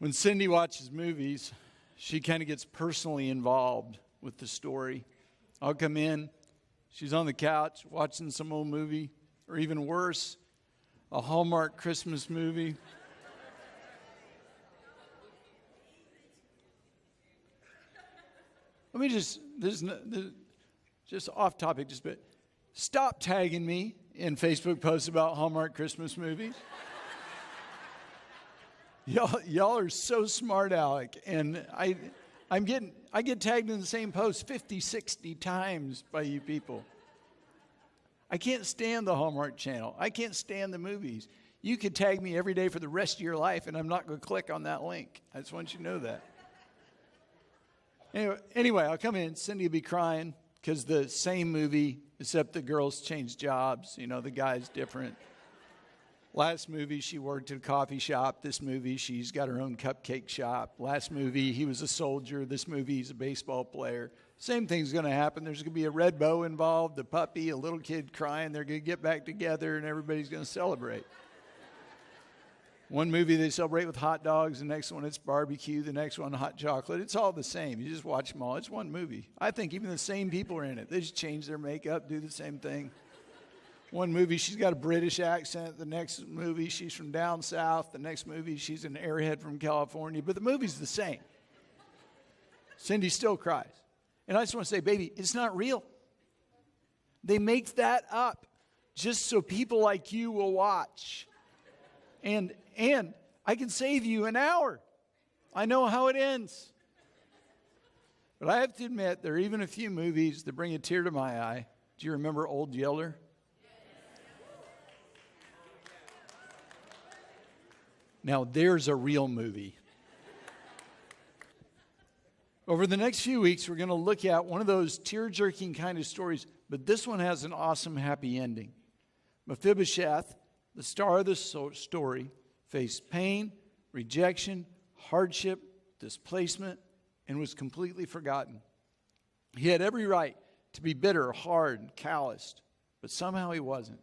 When Cindy watches movies, she kind of gets personally involved with the story. I'll come in, she's on the couch watching some old movie, or even worse, a Hallmark Christmas movie. Let me just off topic, just a bit. Stop tagging me in Facebook posts about Hallmark Christmas movies. Y'all are so smart, Alec, and I get tagged in the same post 50, 60 times by you people. I can't stand the Hallmark Channel. I can't stand the movies. You could tag me every day for the rest of your life, and I'm not going to click on that link. I just want you to know that. Anyway, I'll come in. Cindy will be crying because the same movie, except the girls changed jobs. You know, the guy's different. Last movie, she worked at a coffee shop. This movie, she's got her own cupcake shop. Last movie, he was a soldier. This movie, he's a baseball player. Same thing's going to happen. There's going to be a red bow involved, a puppy, a little kid crying. They're going to get back together, and everybody's going to celebrate. One movie, they celebrate with hot dogs. The next one, it's barbecue. The next one, hot chocolate. It's all the same. You just watch them all. It's one movie. I think even the same people are in it. They just change their makeup, do the same thing. One movie, she's got a British accent. The next movie, she's from down south. The next movie, she's an airhead from California. But the movie's the same. Cindy still cries. And I just want to say, baby, it's not real. They make that up just so people like you will watch. And I can save you an hour. I know how it ends. But I have to admit, there are even a few movies that bring a tear to my eye. Do you remember Old Yeller? Now, there's a real movie. Over the next few weeks, we're going to look at one of those tear-jerking kind of stories, but this one has an awesome happy ending. Mephibosheth, the star of the story, faced pain, rejection, hardship, displacement, and was completely forgotten. He had every right to be bitter, hard, and calloused, but somehow he wasn't.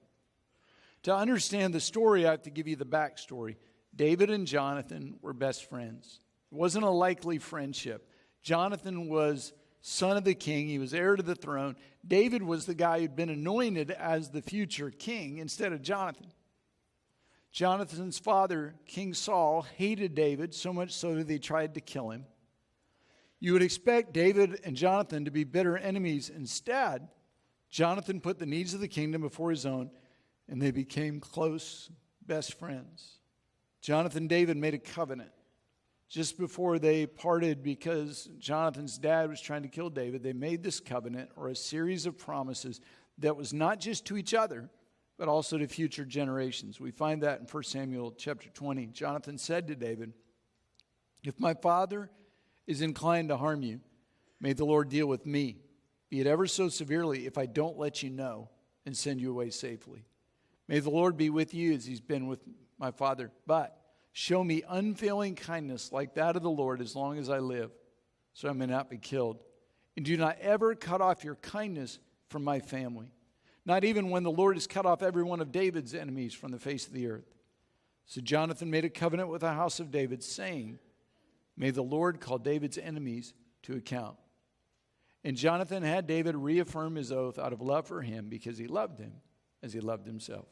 To understand the story, I have to give you the backstory. David and Jonathan were best friends. It wasn't a likely friendship. Jonathan was son of the king. He was heir to the throne. David was the guy who'd been anointed as the future king instead of Jonathan. Jonathan's father, King Saul, hated David so much so that they tried to kill him. You would expect David and Jonathan to be bitter enemies. Instead, Jonathan put the needs of the kingdom before his own, and they became close best friends. Jonathan and David made a covenant just before they parted because Jonathan's dad was trying to kill David. They made this covenant, or a series of promises, that was not just to each other, but also to future generations. We find that in 1 Samuel chapter 20. Jonathan said to David, "If my father is inclined to harm you, may the Lord deal with me, be it ever so severely, if I don't let you know and send you away safely. May the Lord be with you as he's been with my father, but show me unfailing kindness like that of the Lord as long as I live, so I may not be killed. And do not ever cut off your kindness from my family, not even when the Lord has cut off every one of David's enemies from the face of the earth." So Jonathan made a covenant with the house of David, saying, "May the Lord call David's enemies to account." And Jonathan had David reaffirm his oath out of love for him because he loved him as he loved himself.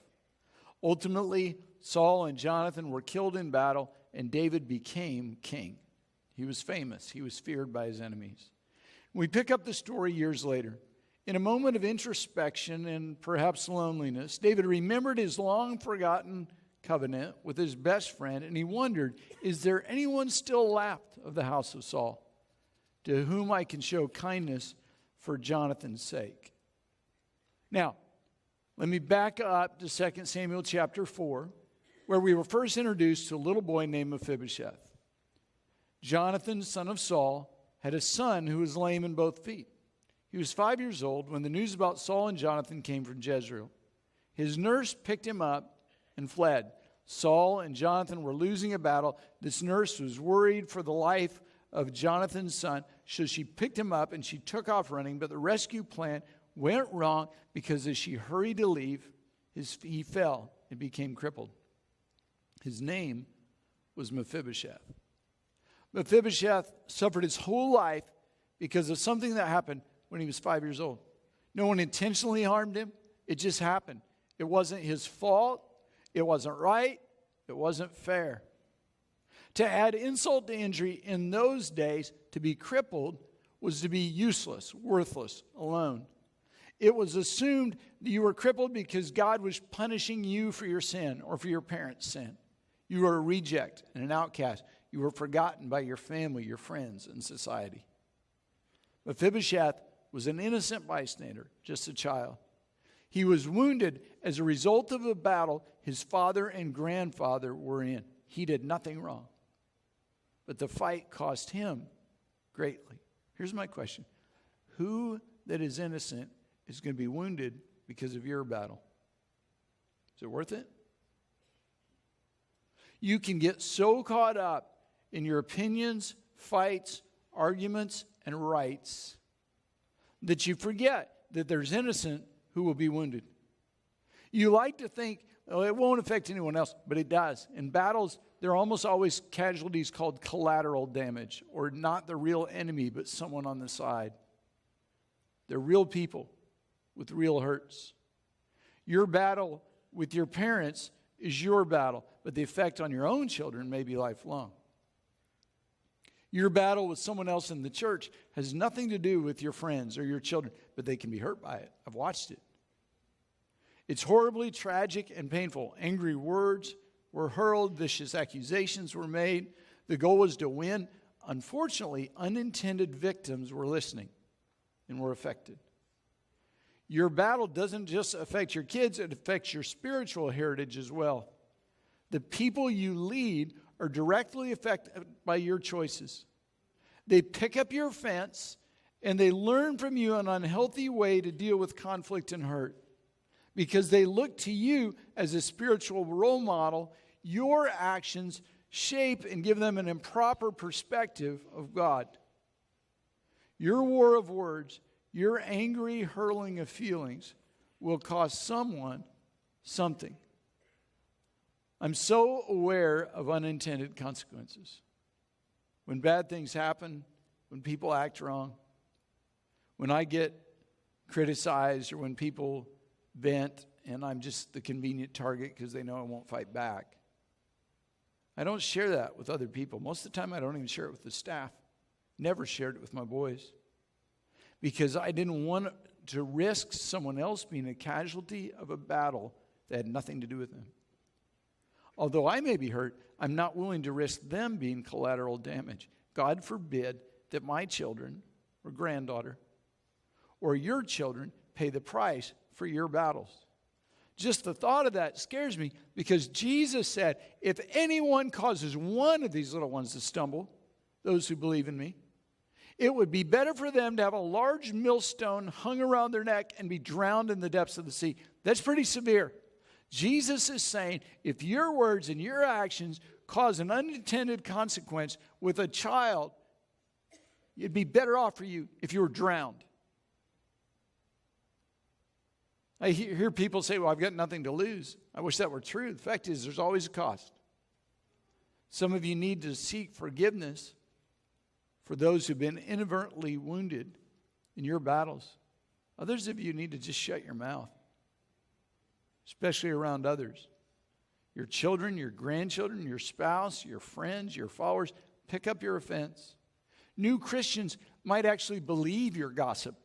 Ultimately, Saul and Jonathan were killed in battle, and David became king. He was famous. He was feared by his enemies. We pick up the story years later. In a moment of introspection and perhaps loneliness, David remembered his long-forgotten covenant with his best friend, and he wondered, is there anyone still left of the house of Saul to whom I can show kindness for Jonathan's sake? Now, let me back up to 2 Samuel chapter 4, where we were first introduced to a little boy named Mephibosheth. Jonathan, son of Saul, had a son who was lame in both feet. He was 5 years old when the news about Saul and Jonathan came from Jezreel. His nurse picked him up and fled. Saul and Jonathan were losing a battle. This nurse was worried for the life of Jonathan's son, so she picked him up and she took off running, but the rescue plan went wrong because as she hurried to leave, he fell and became crippled. His name was Mephibosheth. Mephibosheth suffered his whole life because of something that happened when he was 5 years old. No one intentionally harmed him. It just happened. It wasn't his fault. It wasn't right. It wasn't fair. To add insult to injury in those days, to be crippled was to be useless, worthless, alone. It was assumed that you were crippled because God was punishing you for your sin or for your parents' sin. You were a reject and an outcast. You were forgotten by your family, your friends, and society. Mephibosheth was an innocent bystander, just a child. He was wounded as a result of a battle his father and grandfather were in. He did nothing wrong. But the fight cost him greatly. Here's my question. Who that is innocent is going to be wounded because of your battle? Is it worth it? You can get so caught up in your opinions, fights, arguments, and rights that you forget that there's innocent who will be wounded. You like to think, oh, it won't affect anyone else, but it does. In battles, there are almost always casualties called collateral damage, or not the real enemy, but someone on the side. They're real people with real hurts. Your battle with your parents is your battle, but the effect on your own children may be lifelong. Your battle with someone else in the church has nothing to do with your friends or your children, but they can be hurt by it. I've watched it. It's horribly tragic and painful. Angry words were hurled, vicious accusations were made. The goal was to win. Unfortunately, unintended victims were listening and were affected. Your battle doesn't just affect your kids, it affects your spiritual heritage as well. The people you lead are directly affected by your choices. They pick up your offense and they learn from you an unhealthy way to deal with conflict and hurt. Because they look to you as a spiritual role model, your actions shape and give them an improper perspective of God. Your war of words, your angry hurling of feelings will cost someone something. I'm so aware of unintended consequences. When bad things happen, when people act wrong, when I get criticized or when people vent and I'm just the convenient target because they know I won't fight back. I don't share that with other people. Most of the time I don't even share it with the staff. Never shared it with my boys. Because I didn't want to risk someone else being a casualty of a battle that had nothing to do with them. Although I may be hurt, I'm not willing to risk them being collateral damage. God forbid that my children or granddaughter or your children pay the price for your battles. Just the thought of that scares me because Jesus said, if anyone causes one of these little ones to stumble, those who believe in me, it would be better for them to have a large millstone hung around their neck and be drowned in the depths of the sea. That's pretty severe. Jesus is saying, if your words and your actions cause an unintended consequence with a child, it'd be better off for you if you were drowned. I hear people say, well, I've got nothing to lose. I wish that were true. The fact is, there's always a cost. Some of you need to seek forgiveness for those who've been inadvertently wounded in your battles. Others of you need to just shut your mouth, especially around others. Your children, your grandchildren, your spouse, your friends, your followers, pick up your offense. New Christians might actually believe your gossip.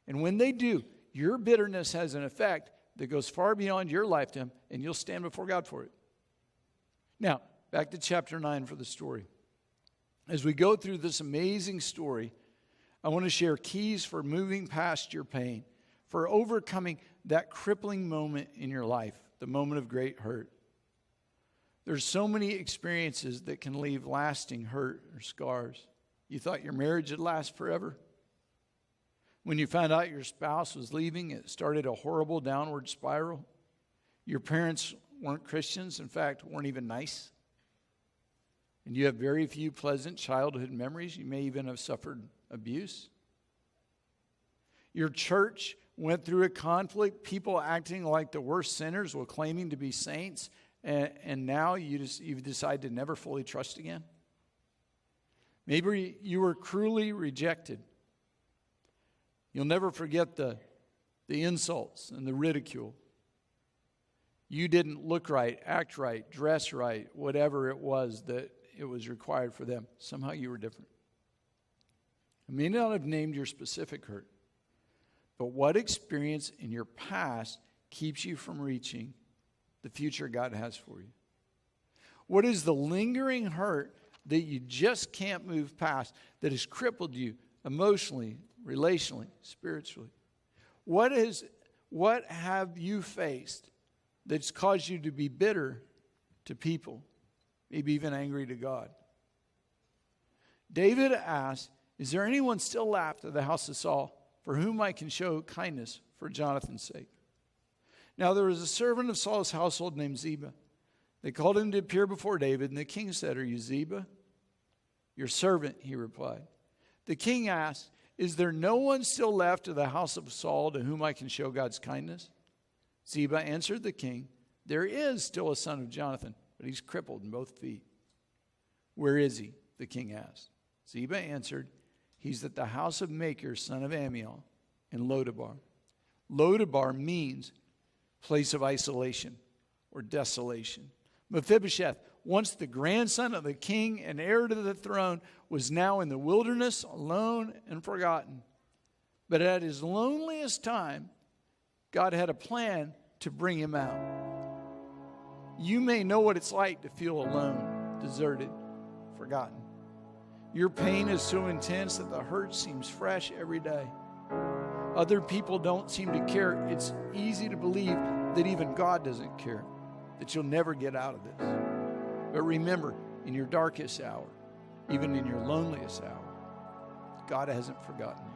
And when they do, your bitterness has an effect that goes far beyond your lifetime, and you'll stand before God for it. Now, back to chapter 9 for the story. As we go through this amazing story, I want to share keys for moving past your pain, for overcoming that crippling moment in your life, the moment of great hurt. There's so many experiences that can leave lasting hurt or scars. You thought your marriage would last forever? When you found out your spouse was leaving, it started a horrible downward spiral. Your parents weren't Christians, in fact, weren't even nice. And you have very few pleasant childhood memories. You may even have suffered abuse. Your church went through a conflict, people acting like the worst sinners while claiming to be saints, and now you've decided to never fully trust again. Maybe you were cruelly rejected. You'll never forget the insults and the ridicule. You didn't look right, act right, dress right, whatever it was that it was required for them. Somehow you were different. I may not have named your specific hurt, but what experience in your past keeps you from reaching the future God has for you? What is the lingering hurt that you just can't move past, that has crippled you emotionally, relationally, spiritually? What have you faced that's caused you to be bitter to people, maybe even angry to God? David asked, is there anyone still left of the house of Saul for whom I can show kindness for Jonathan's sake? Now there was a servant of Saul's household named Ziba. They called him to appear before David, and the king said, are you Ziba? Your servant, he replied. The king asked, is there no one still left of the house of Saul to whom I can show God's kindness? Ziba answered the king, there is still a son of Jonathan, but he's crippled in both feet. Where is he? The king asked. Ziba answered, he's at the house of Machir, son of Ammiel, in Lodabar. Lodabar means place of isolation or desolation. Mephibosheth, once the grandson of the king and heir to the throne, was now in the wilderness, alone and forgotten. But at his loneliest time, God had a plan to bring him out. You may know what it's like to feel alone, deserted, forgotten. Your pain is so intense that the hurt seems fresh every day. Other people don't seem to care. It's easy to believe that even God doesn't care, that you'll never get out of this. But remember, in your darkest hour, even in your loneliest hour, God hasn't forgotten you.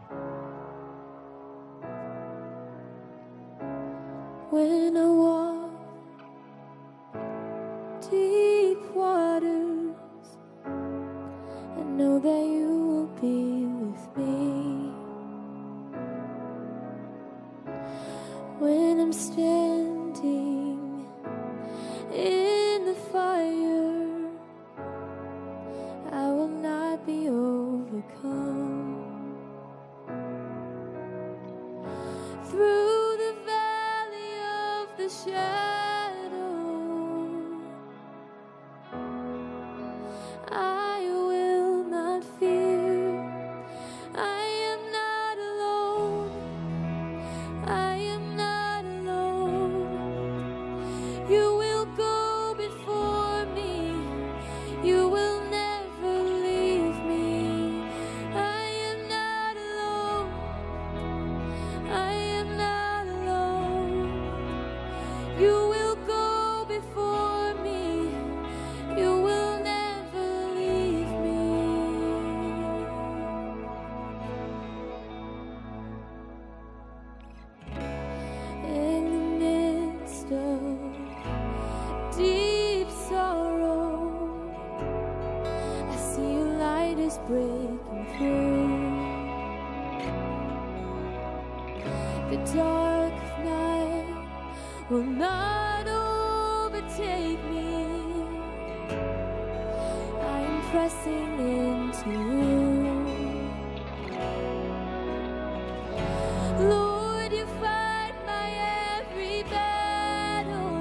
When I walk deep waters, I know that you will be with me. When I'm standing in the fire, I will not be overcome. Through the valley of the shadow, I will not fear. I am not alone. I am not alone. You will go before me. You will never leave me. I am not alone. I am not alone. You will go before me. You will never leave me. In the midst of deep sorrow, I see your light is breaking through. The dark of night will not overtake me. I am pressing into you. Lord, you fight my every battle.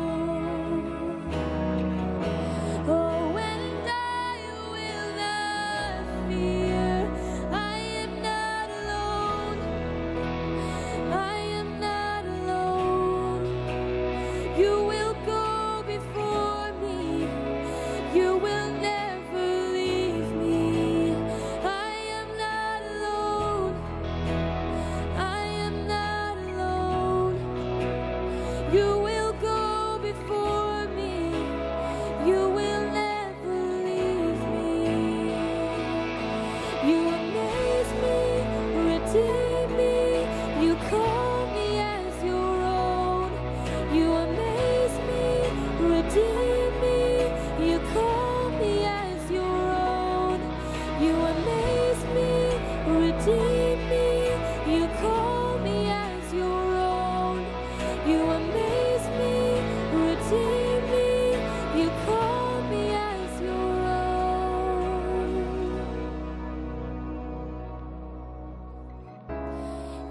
Oh, and I will not fear. I am not alone. I am not alone. You will go before me. You will never leave me. I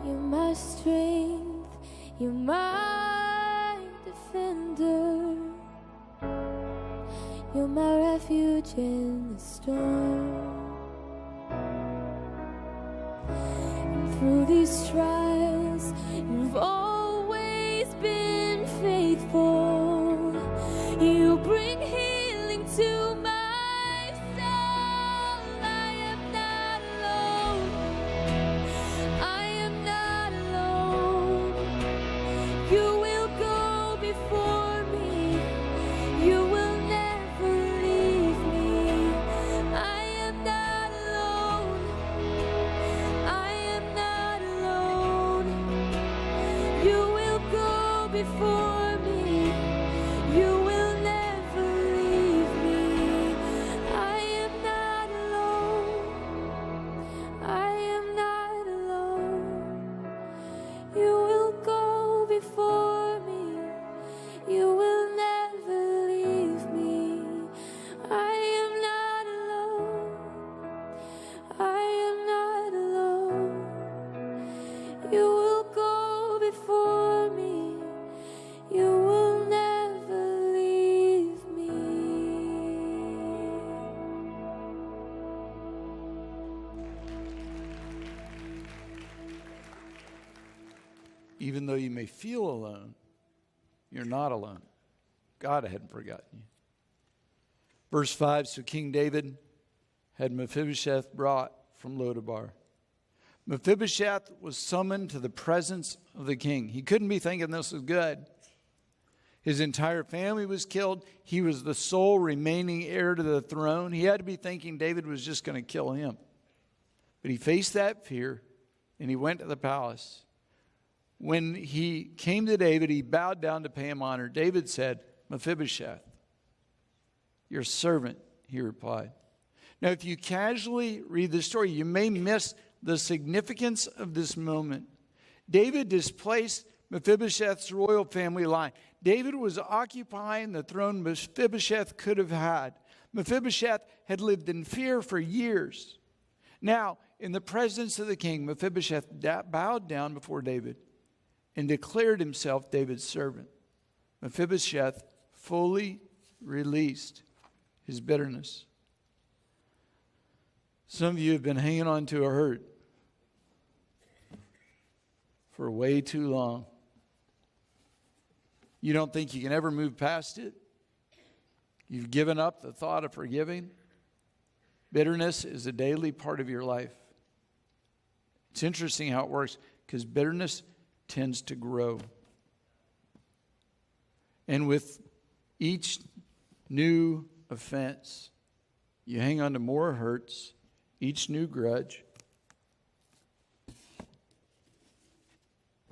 You're my strength, you're my defender. You're my refuge in the storm. And through these trials, you've always been faithful. You bring healing to my soul. I am not alone. I am not alone. You will go before me. You will never leave me. I am not alone. I am not alone. You will go before me. You will never leave me. I am not alone. I am not alone. You will go before me. You will never leave me. I am not alone. I am not alone. You will go before me. You will never leave me. Even though you may feel alone, you're not alone. God hadn't forgotten you. Verse 5, so King David had Mephibosheth brought from Lodabar. Mephibosheth was summoned to the presence of the king. He couldn't be thinking this was good. His entire family was killed. He was the sole remaining heir to the throne. He had to be thinking David was just going to kill him. But he faced that fear, and he went to the palace. When he came to David, he bowed down to pay him honor. David said, Mephibosheth, your servant, he replied. Now, if you casually read the story, you may miss the significance of this moment. David displaced Mephibosheth's royal family line. David was occupying the throne Mephibosheth could have had. Mephibosheth had lived in fear for years. Now, in the presence of the king, Mephibosheth bowed down before David and declared himself David's servant. Mephibosheth fully released his bitterness. Some of you have been hanging on to a hurt for way too long. You don't think you can ever move past it? You've given up the thought of forgiving? Bitterness is a daily part of your life. It's interesting how it works, because bitterness tends to grow. And with each new offense, you hang on to more hurts, each new grudge,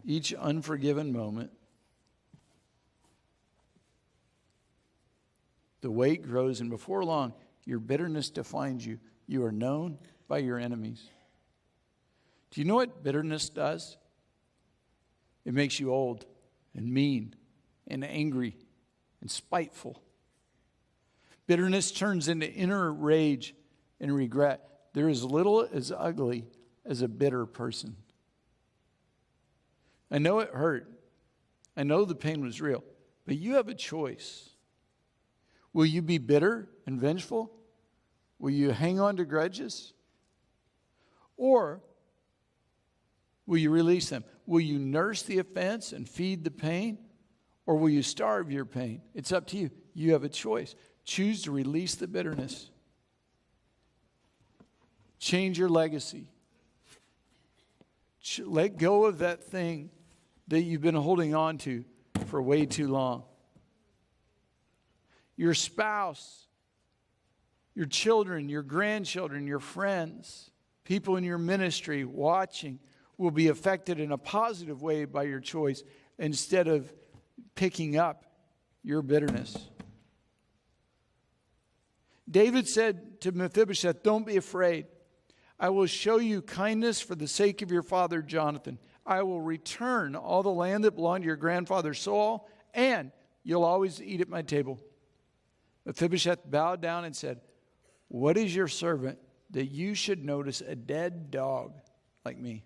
each unforgiven moment. The weight grows, and before long, your bitterness defines you. You are known by your enemies. Do you know what bitterness does? It makes you old and mean and angry and spiteful. Bitterness turns into inner rage and regret. There is little as ugly as a bitter person. I know it hurt. I know the pain was real. But you have a choice. Will you be bitter and vengeful? Will you hang on to grudges? Or will you release them? Will you nurse the offense and feed the pain? Or will you starve your pain? It's up to you. You have a choice. Choose to release the bitterness. Change your legacy. Let go of that thing that you've been holding on to for way too long. Your spouse, your children, your grandchildren, your friends, people in your ministry watching will be affected in a positive way by your choice instead of picking up your bitterness. David said to Mephibosheth, don't be afraid. I will show you kindness for the sake of your father Jonathan. I will return all the land that belonged to your grandfather Saul, and you'll always eat at my table. Mephibosheth bowed down and said, what is your servant that you should notice a dead dog like me?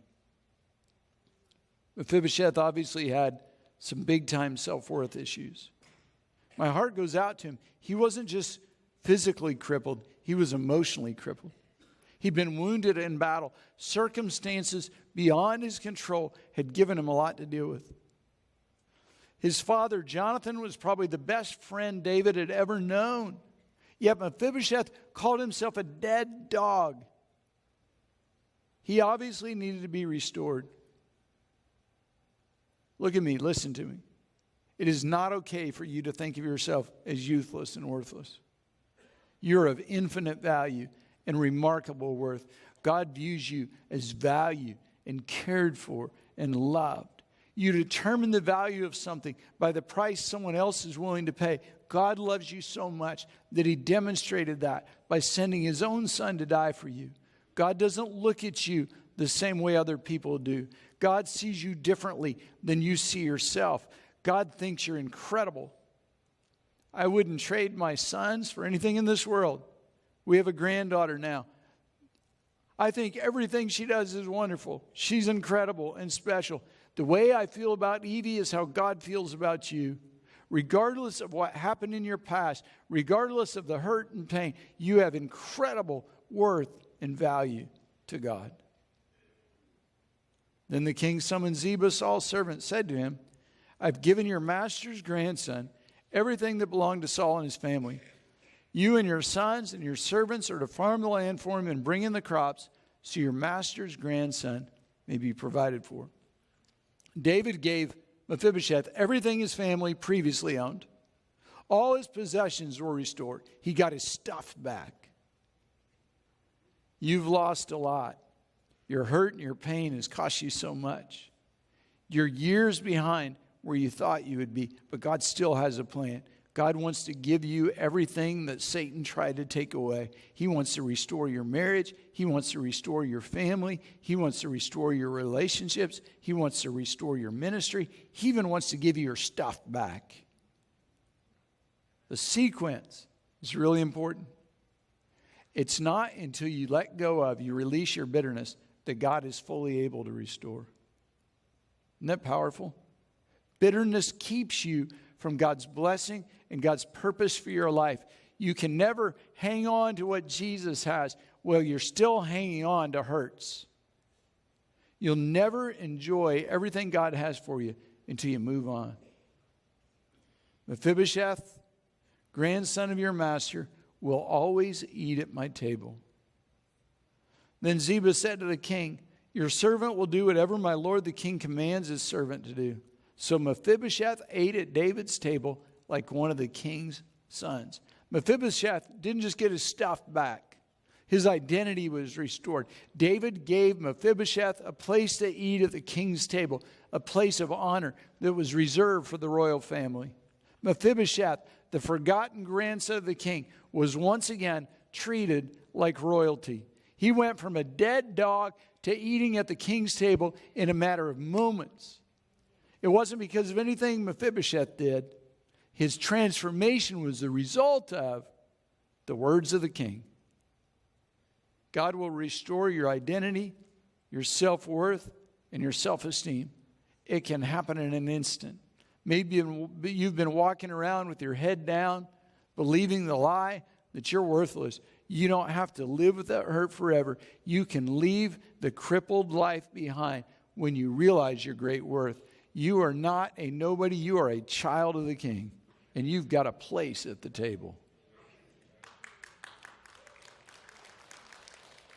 Mephibosheth obviously had some big-time self-worth issues. My heart goes out to him. He wasn't just physically crippled. He was emotionally crippled. He'd been wounded in battle. Circumstances beyond his control had given him a lot to deal with. His father, Jonathan, was probably the best friend David had ever known. Yet Mephibosheth called himself a dead dog. He obviously needed to be restored. Look at me, listen to me. It is not okay for you to think of yourself as useless and worthless. You're of infinite value and remarkable worth. God views you as valued and cared for and loved. You determine the value of something by the price someone else is willing to pay. God loves you so much that He demonstrated that by sending His own Son to die for you. God doesn't look at you the same way other people do. God sees you differently than you see yourself. God thinks you're incredible. I wouldn't trade my sons for anything in this world. We have a granddaughter now. I think everything she does is wonderful. She's incredible and special. The way I feel about Evie is how God feels about you. Regardless of what happened in your past, regardless of the hurt and pain, you have incredible worth and value to God. Then the king summoned Ziba, Saul's servant, said to him, I've given your master's grandson everything that belonged to Saul and his family. You and your sons and your servants are to farm the land for him and bring in the crops so your master's grandson may be provided for. David gave Mephibosheth everything his family previously owned. All his possessions were restored. He got his stuff back. You've lost a lot. Your hurt and your pain has cost you so much. You're years behind where you thought you would be, but God still has a plan. God wants to give you everything that Satan tried to take away. He wants to restore your marriage. He wants to restore your family. He wants to restore your relationships. He wants to restore your ministry. He even wants to give you your stuff back. The sequence is really important. It's not until you let go of, you release your bitterness, that God is fully able to restore. Isn't that powerful? Bitterness keeps you from God's blessing and God's purpose for your life. You can never hang on to what Jesus has while you're still hanging on to hurts. You'll never enjoy everything God has for you until you move on. Mephibosheth, grandson of your master, will always eat at my table. Then Ziba said to the king, your servant will do whatever my lord the king commands his servant to do. So Mephibosheth ate at David's table like one of the king's sons. Mephibosheth didn't just get his stuff back. His identity was restored. David gave Mephibosheth a place to eat at the king's table, a place of honor that was reserved for the royal family. Mephibosheth, the forgotten grandson of the king, was once again treated like royalty. He went from a dead dog to eating at the king's table in a matter of moments. It wasn't because of anything Mephibosheth did. His transformation was the result of the words of the king. God will restore your identity, your self-worth, and your self-esteem. It can happen in an instant. Maybe you've been walking around with your head down, believing the lie that you're worthless. You don't have to live with that hurt forever. You can leave the crippled life behind when you realize your great worth. You are not a nobody. You are a child of the King, and you've got a place at the table.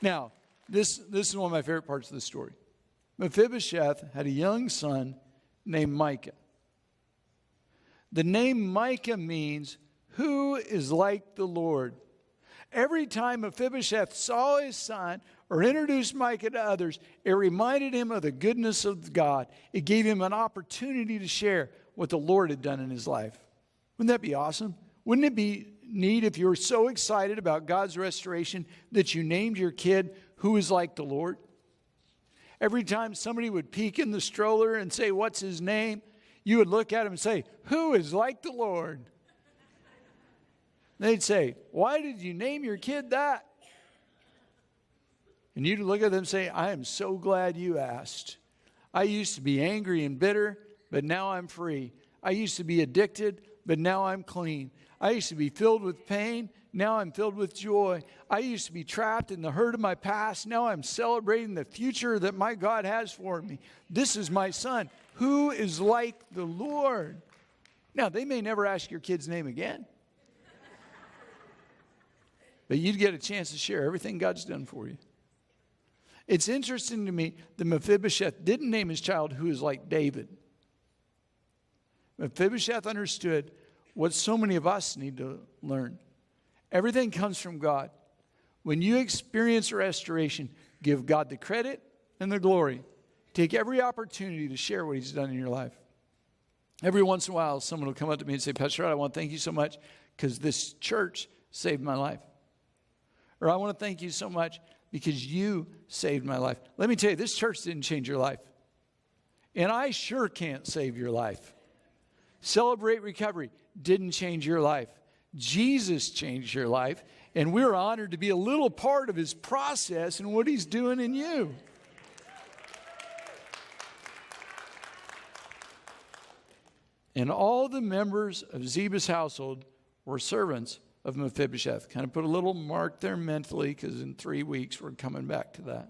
Now, this is one of my favorite parts of the story. Mephibosheth had a young son named Micah. The name Micah means, who is like the Lord? Every time Mephibosheth saw his son or introduced Micah to others, it reminded him of the goodness of God. It gave him an opportunity to share what the Lord had done in his life. Wouldn't that be awesome? Wouldn't it be neat if you were so excited about God's restoration that you named your kid who is like the Lord? Every time somebody would peek in the stroller and say, what's his name? You would look at him and say, who is like the Lord? They'd say, why did you name your kid that? And you'd look at them and say, I am so glad you asked. I used to be angry and bitter, but now I'm free. I used to be addicted, but now I'm clean. I used to be filled with pain. Now I'm filled with joy. I used to be trapped in the hurt of my past. Now I'm celebrating the future that my God has for me. This is my son. Who is like the Lord? Now, they may never ask your kid's name again. But you'd get a chance to share everything God's done for you. It's interesting to me that Mephibosheth didn't name his child who is like David. Mephibosheth understood what so many of us need to learn. Everything comes from God. When you experience restoration, give God the credit and the glory. Take every opportunity to share what he's done in your life. Every once in a while, someone will come up to me and say, Pastor Rod, I want to thank you so much because this church saved my life. Or I want to thank you so much because you saved my life. Let me tell you, this church didn't change your life. And I sure can't save your life. Celebrate Recovery didn't change your life. Jesus changed your life. And we're honored to be a little part of his process and what he's doing in you. And all the members of Ziba's household were servants of Mephibosheth. Kind of put a little mark there mentally because in 3 weeks we're coming back to that.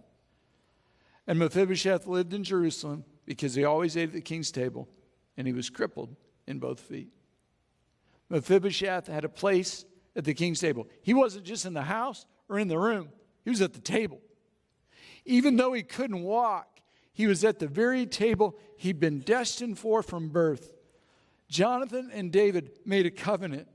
And Mephibosheth lived in Jerusalem because he always ate at the king's table and he was crippled in both feet. Mephibosheth had a place at the king's table. He wasn't just in the house or in the room. He was at the table. Even though he couldn't walk, he was at the very table he'd been destined for from birth. Jonathan and David made a covenant.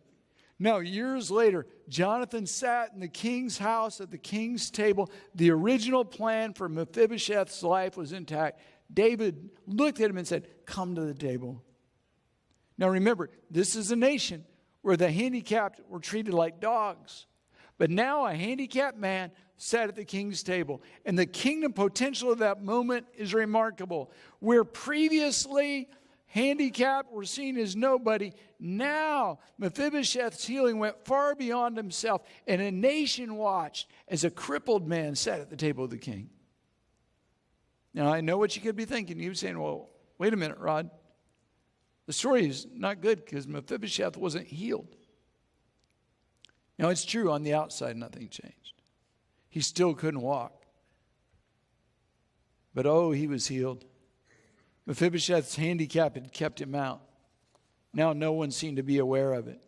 Now, years later, Jonathan sat in the king's house at the king's table. The original plan for Mephibosheth's life was intact. David looked at him and said, come to the table. Now remember, this is a nation where the handicapped were treated like dogs. But now a handicapped man sat at the king's table. And the kingdom potential of that moment is remarkable. Where previously handicapped were seen as nobody, now Mephibosheth's healing went far beyond himself. And a nation watched as a crippled man sat at the table of the king. Now I know what you could be thinking. You're saying, well, wait a minute, Rod. The story is not good because Mephibosheth wasn't healed. Now, it's true, on the outside, nothing changed. He still couldn't walk. But, oh, he was healed. Mephibosheth's handicap had kept him out. Now, no one seemed to be aware of it.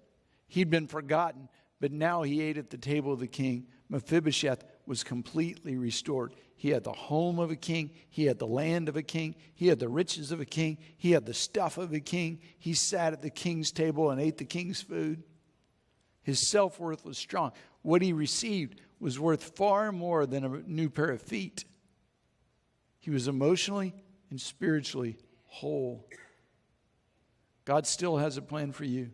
He'd been forgotten, but now he ate at the table of the king. Mephibosheth was completely restored. He had the home of a king. He had the land of a king. He had the riches of a king. He had the stuff of a king. He sat at the king's table and ate the king's food. His self-worth was strong. What he received was worth far more than a new pair of feet. He was emotionally and spiritually whole. God still has a plan for you.